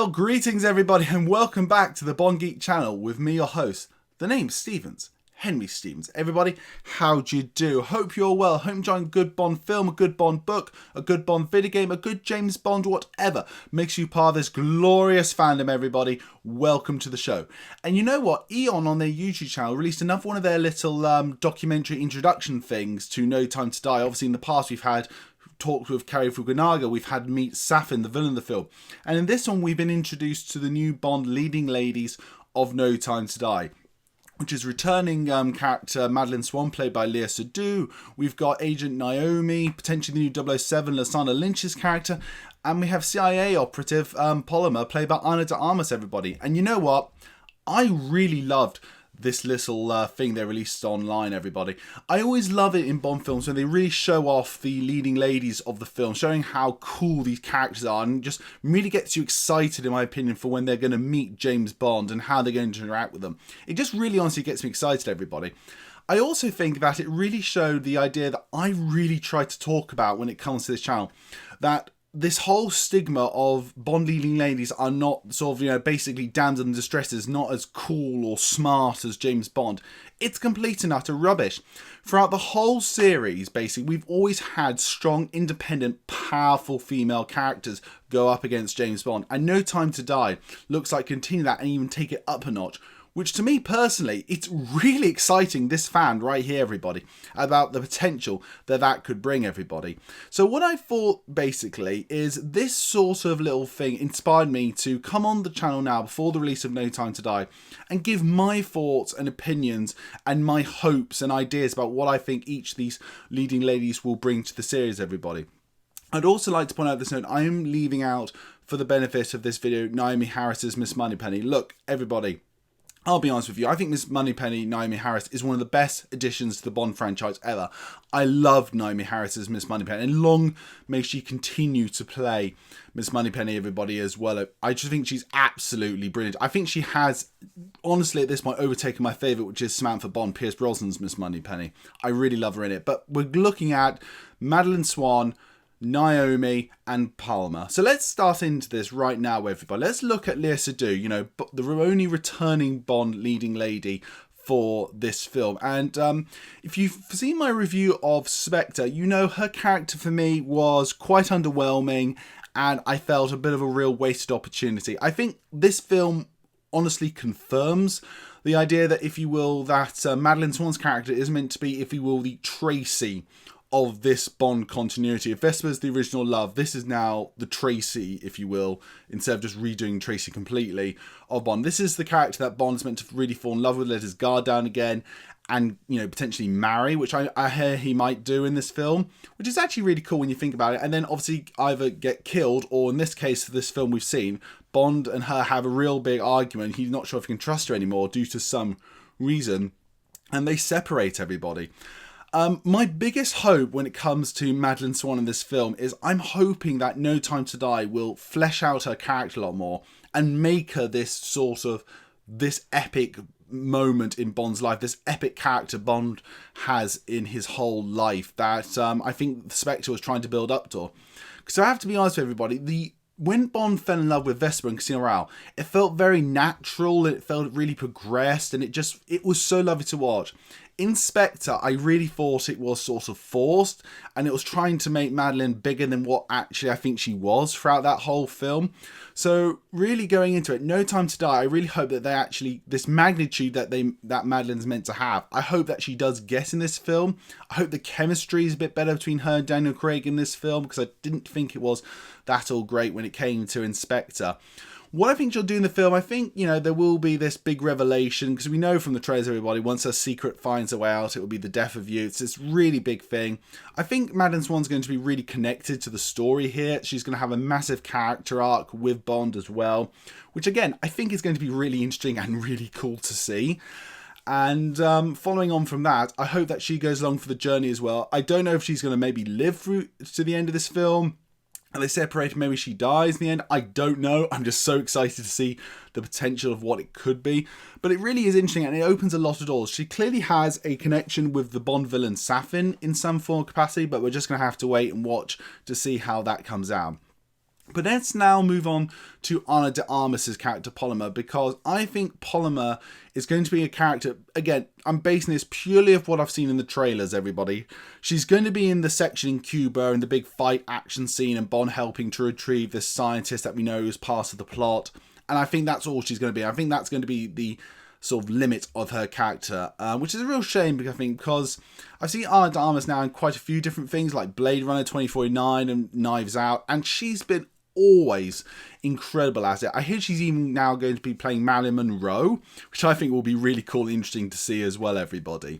Well, greetings everybody and welcome back to the Bond Geek channel with me, your host. The name's Stevens, Henry Stevens. Everybody, how'd you do? Hope you're well. Hope you're enjoying a good Bond film, a good Bond book, a good Bond video game, a good James Bond, whatever makes you part of this glorious fandom, everybody. Welcome to the show. And you know what? Eon on their YouTube channel released another one of their little documentary introduction things to No Time to Die. Obviously in the past we've had talked with Cary Fukunaga, we've had meet Safin, the villain of the film. And in this one, we've been introduced to the new Bond leading ladies of No Time to Die, which is returning character Madeleine Swann, played by Léa Seydoux. We've got Agent Naomi, potentially the new 007, Lashana Lynch's character. And we have CIA operative Paloma, played by Ana de Armas, everybody. And you know what? I really loved this little thing they released online, everybody. I always love it in Bond films when they really show off the leading ladies of the film, showing how cool these characters are, and just really gets you excited, in my opinion, for when they're going to meet James Bond and how they're going to interact with them. It just really honestly gets me excited, everybody. I also think that it really showed the idea that I really try to talk about when it comes to this channel, that this whole stigma of Bond leading ladies are not sort of, basically damsel in distresses, not as cool or smart as James Bond. It's complete and utter rubbish. Throughout the whole series, basically, we've always had strong, independent, powerful female characters go up against James Bond. And No Time to Die looks like continue that and even take it up a notch. Which to me personally, it's really exciting, this fan right here, everybody, about the potential that that could bring, everybody. So what I thought basically is this sort of little thing inspired me to come on the channel now before the release of No Time to Die and give my thoughts and opinions and my hopes and ideas about what I think each of these leading ladies will bring to the series, everybody. I'd also like to point out this note, I am leaving out, for the benefit of this video, Naomi Harris's Miss Moneypenny. Look, everybody, I'll be honest with you, I think Miss Moneypenny, Naomi Harris, is one of the best additions to the Bond franchise ever. I love Naomi Harris's Miss Moneypenny, and long may she continue to play Miss Moneypenny, everybody, as well. I just think she's absolutely brilliant. I think she has, honestly, at this point, overtaken my favourite, which is Samantha Bond, Pierce Brosnan's Miss Moneypenny. I really love her in it. But we're looking at Madeleine Swann, Naomi and Paloma. So let's start into this right now, everybody. Let's look at Léa Seydoux, the only returning Bond leading lady for this film. And if you've seen my review of Spectre, you know her character for me was quite underwhelming and I felt a bit of a real wasted opportunity. I think this film honestly confirms the idea that, if you will, that Madeleine Swann's character is meant to be, if you will, the Tracy of this Bond continuity. If Vesper's the original love, this is now the Tracy, if you will, instead of just redoing Tracy completely of Bond. This is the character that Bond's meant to really fall in love with, let his guard down again, and, potentially marry, which I hear he might do in this film, which is actually really cool when you think about it. And then obviously either get killed, or in this case, for this film we've seen, Bond and her have a real big argument. He's not sure if he can trust her anymore due to some reason, and they separate, everybody. My biggest hope when it comes to Madeleine Swann in this film is I'm hoping that No Time to Die will flesh out her character a lot more and make her this epic moment in Bond's life, this epic character Bond has in his whole life that I think Spectre was trying to build up to. Because I have to be honest with everybody, when Bond fell in love with Vesper in Casino Royale, it felt very natural, it felt really progressed, and it was so lovely to watch. In Spectre, I really thought it was sort of forced, and it was trying to make Madeleine bigger than what actually I think she was throughout that whole film. So really going into it, No Time to Die, I really hope that they actually, this magnitude that Madeleine's meant to have, I hope that she does get in this film. I hope the chemistry is a bit better between her and Daniel Craig in this film, because I didn't think it was that all great when it came to Inspector. What I think she'll do in the film, I think, there will be this big revelation, because we know from the trailers, everybody, once her secret finds a way out, it will be the death of you. It's this really big thing. I think Madeleine Swann's going to be really connected to the story here. She's going to have a massive character arc with Bond as well, which again, I think is going to be really interesting and really cool to see. And following on from that, I hope that she goes along for the journey as well. I don't know if she's going to maybe live through to the end of this film. And they separate, maybe she dies in the end. I don't know. I'm just so excited to see the potential of what it could be. But it really is interesting, and it opens a lot of doors. She clearly has a connection with the Bond villain Safin in some form of capacity, but we're just going to have to wait and watch to see how that comes out. But let's now move on to Ana de Armas's character Paloma, because I think Paloma is going to be a character, again, I'm basing this purely off what I've seen in the trailers, everybody. She's going to be in the section in Cuba and the big fight action scene and Bond helping to retrieve this scientist that we know is part of the plot. And I think that's all she's going to be. I think that's going to be the sort of limit of her character, which is a real shame, because I've seen Ana de Armas now in quite a few different things like Blade Runner 2049 and Knives Out, and she's been always incredible at it. I hear she's even now going to be playing Marilyn Monroe, which I think will be really cool and interesting to see as well, everybody.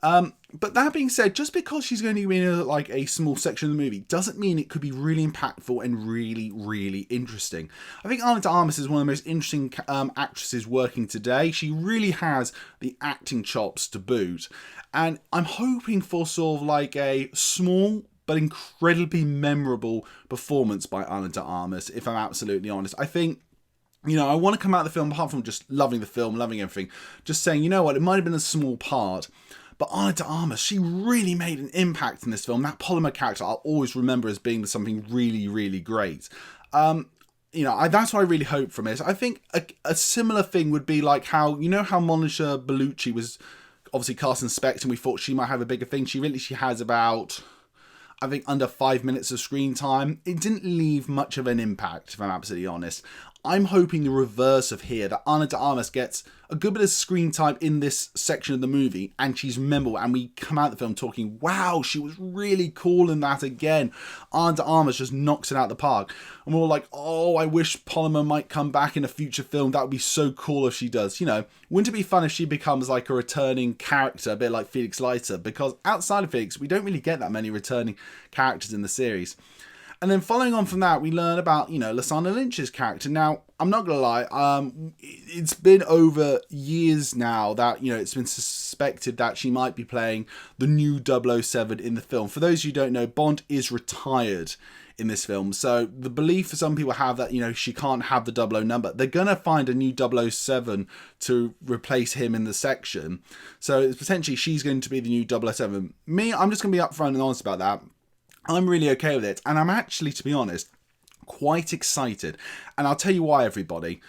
But that being said, just because she's going to be in a small section of the movie doesn't mean it could be really impactful and really, really interesting. I think Ana de Armas is one of the most interesting actresses working today. She really has the acting chops to boot. And I'm hoping for sort of like a small but incredibly memorable performance by Ana de Armas, if I'm absolutely honest. I think, I want to come out of the film, apart from just loving the film, loving everything, just saying, you know what, it might have been a small part, but Ana de Armas, she really made an impact in this film. That Paloma character I'll always remember as being something really, really great. That's what I really hope from it. I think a similar thing would be like how Monica Bellucci was obviously cast in Spectre, and we thought she might have a bigger thing. She has about, I think, under 5 minutes of screen time. It didn't leave much of an impact, if I'm absolutely honest. I'm hoping the reverse of here, that Ana de Armas gets a good bit of screen time in this section of the movie, and she's memorable, and we come out of the film talking, wow, she was really cool in that again. Ana de Armas just knocks it out of the park. And we're all like, oh, I wish Paloma might come back in a future film. That would be so cool if she does. Wouldn't it be fun if she becomes like a returning character, a bit like Felix Leiter? Because outside of Felix, we don't really get that many returning characters in the series. And then following on from that, we learn about, Lashana Lynch's character. Now, I'm not going to lie, it's been over years now that, it's been suspected that she might be playing the new 007 in the film. For those who don't know, Bond is retired in this film. So the belief for some people have that, she can't have the 00 number. They're going to find a new 007 to replace him in the section. So potentially she's going to be the new 007. Me, I'm just going to be upfront and honest about that. I'm really okay with it, and I'm actually, to be honest, quite excited. And I'll tell you why, everybody.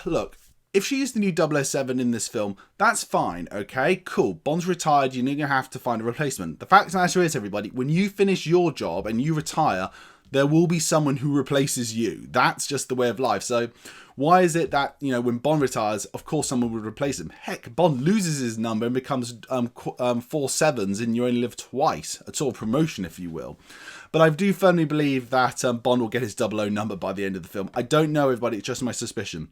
Look, if she is the new 007 in this film, that's fine, okay? Cool. Bond's retired, you're going to have to find a replacement. The fact of the matter is, everybody, when you finish your job and you retire, there will be someone who replaces you. That's just the way of life. So why is it that, when Bond retires, of course someone would replace him? Heck, Bond loses his number and becomes 4 sevens, and you only live twice. A sort of promotion, if you will. But I do firmly believe that Bond will get his 00 number by the end of the film. I don't know, everybody, it's just my suspicion.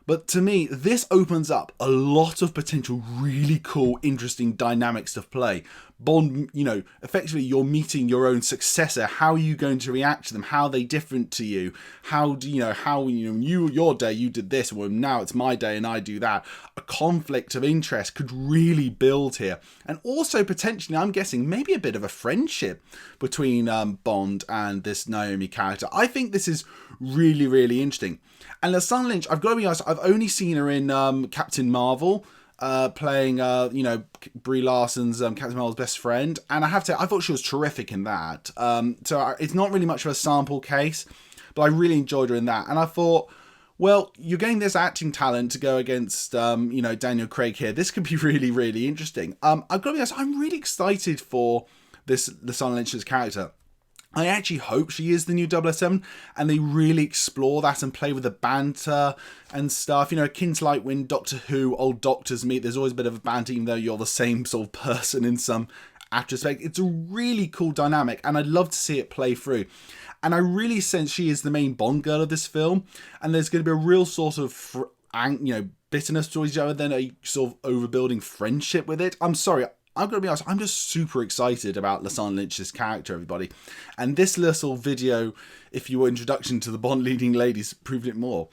But to me, this opens up a lot of potential really cool, interesting dynamics to play. Bond, effectively you're meeting your own successor. How are you going to react to them? How are they different to you? Your day you did this, well now it's my day and I do that. A conflict of interest could really build here. And also potentially, I'm guessing, maybe a bit of a friendship between Bond and this Naomi character. I think this is really, really interesting. And Lashana Lynch, I've got to be honest, I've only seen her in Captain Marvel, playing, Brie Larson's Captain Marvel's best friend. And I have to say, I thought she was terrific in that. So it's not really much of a sample case, but I really enjoyed her in that. And I thought, well, you're getting this acting talent to go against, Daniel Craig here. This could be really, really interesting. I've got to be honest, I'm really excited for this Lashana Lynch's character. I actually hope she is the new 007 and they really explore that and play with the banter and stuff. Akin to like when Doctor Who old doctors meet, there's always a bit of a banter even though you're the same sort of person in some aspect. It's a really cool dynamic and I'd love to see it play through. And I really sense she is the main Bond girl of this film, and there's going to be a real sort of, bitterness towards each other, then a sort of overbuilding friendship with it. I'm sorry, I'm going to be honest, I'm just super excited about Lashana Lynch's character, everybody. And this little video, if you were introduction to the Bond leading ladies, proved it more.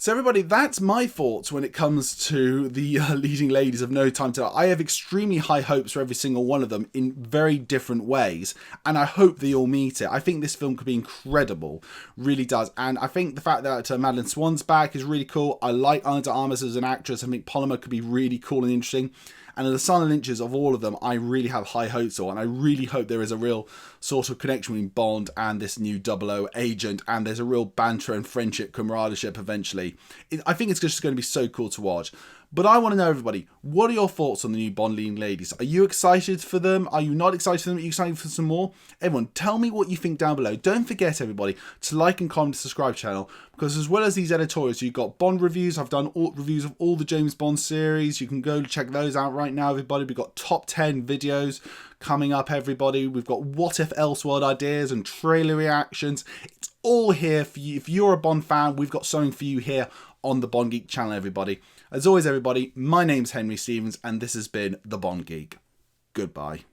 So everybody, that's my thoughts when it comes to the leading ladies of No Time to Die. I have extremely high hopes for every single one of them in very different ways, and I hope they all meet it. I think this film could be incredible, really does. And I think the fact that Madeleine Swann's back is really cool. I like Ana de Armas as an actress. I think Paloma could be really cool and interesting. And the Lana Lynches of all of them, I really have high hopes for, and I really hope there is a real sort of connection between Bond and this new 00 agent, and there's a real banter and friendship, camaraderie eventually. I think it's just going to be so cool to watch. But I want to know, everybody, what are your thoughts on the new Bond leading ladies? Are you excited for them? Are you not excited for them? Are you excited for some more? Everyone, tell me what you think down below. Don't forget, everybody, to like and comment, subscribe channel, because as well as these editorials, you've got Bond reviews. I've done reviews of all the James Bond series. You can go check those out right now, everybody. We've got top 10 videos coming up, everybody. We've got what if else world ideas and trailer reactions. It's all here for you. If you're a Bond fan, we've got something for you here on the Bond Geek channel, everybody. As always, everybody, my name's Henry Stevens, and this has been the Bond Geek. Goodbye.